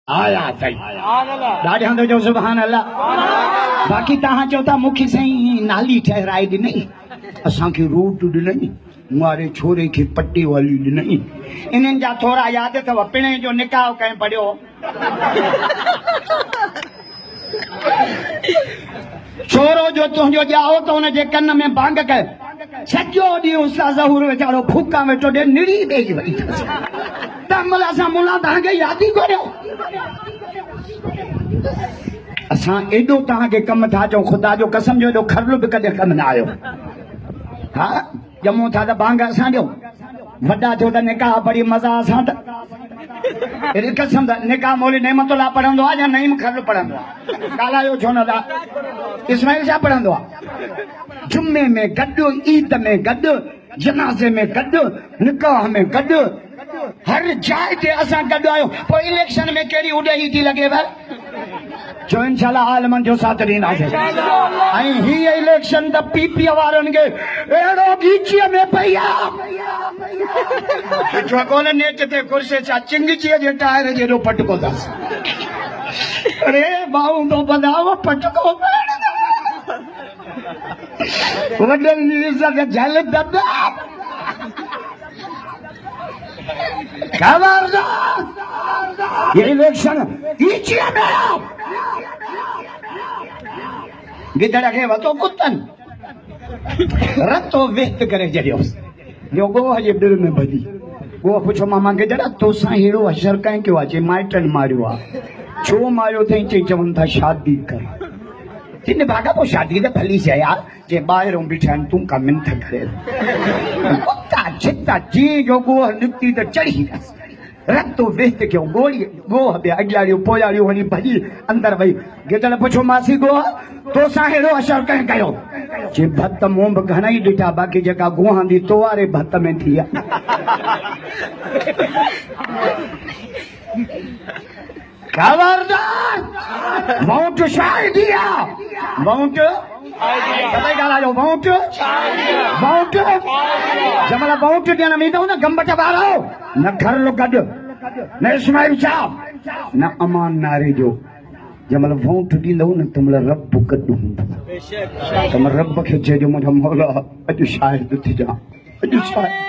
आया सही ॾाढे हंधि जो सुभान अल्लाह। बाक़ी तव्हां चओ था मूंखे साईं नाली ठहराए ॾिनई, असांखे रूट ॾिनई, मुआरे छोरे खे पटे वाली ॾिनई। इन्हनि जा थोरा यादि अथव, पिणे जो निकाह कंहिं पढ़ियो, छोरो जो तुंहिंजो ॼाओ त हुनजे कन में बांग कयो, सॼो ॾींहुं उस्ताद ज़हूर वीचारो फूका वेठो ॾे, निड़ी ॾेई वई अथसि। त महिल असां मुला तव्हांखे यादि ई करियो। असां एॾो तव्हांखे कमु था चऊं, ख़ुदा जो कसम जो एॾो खरल बि कॾहिं कमु न आयो। हा ॼमूं था त बांग असां ॾियूं, वॾा थियो त निकाह पढ़ी मज़ा असां त एॾी कसम त निकाह मौली नेमतुल्लाह पढ़ंदो आहे या नईम खरल पढ़ंदो आहे? ॻाल्हायो छो न था? इस्माइल छा पढ़ंदो आहे? जुमे में गॾु, ईद में गॾु, जनाज़े में गॾु, निकाह में गॾु, हर जाइ ते असां गॾु आहियूं। पोइ इलेक्शन में कहिड़ी उॾही थी लॻेव? जो इंशाल्लाह आलमनि जो साथ ॾींदासीं। ऐं हीअ इलेक्शन त पीपीअ वारनि खे अहिड़ो गीचीअ में पई आहे, कोन नेट ते कुर्से छा चिंगचीअ जे टायर जेॾो पटको अथसि। अरे भाऊ तो ॿुधायो पटको वॾनि जी इज़त झल दबा खबरदार, ये इलेक्शन गीचीअ में गिदड़ खे वतो कुतनि रतो व्यक्त करे छॾियोसि। जो गोह जे दिलि में भॼी, गोह पुछो मामा गिदड़ तोसां अहिड़ो असर कंहिं कयो आहे? चई माइटनि मारियो आहे। छो मारियो अथई? चई चवनि था शादी कर। जिन भागा पोइ शादी त भली शइ आहे, जे ॿाहिरों बीठा आहिनि तूं का मिंथ करे कुता छिता जीअं जो गोह निकिती त चढ़ी वियसि, रतो व्यक्त कयो, गोह बि अॻियाड़ियूं पोयाड़ियूं वञी भॼी अंदरि वई। गिदड़ पुछो मासी गोह तोसां अहिड़ो असर कंहिं कयो? जे भत मूं बि घणेई ॾिठा, बाक़ी जेका गुहांदी तो वारे भत में थी आहे। खबरदार, वोट शायदि आहे, वोट सभई ॻाल्हायो, वोट वोट जंहिंमहिल वोट ॾियण वेंदव न गंबट वारो, न खरल गॾु, न इस्माइल साहब, न अमान नारे जो, जंहिंमहिल वोट ॾींदव न तंहिंमहिल रब गॾु हूंदो। तंहिंमहिल रब खे चइजो मुंहिंजो मौला अॼु शायदि थी जा, अॼु शायदि।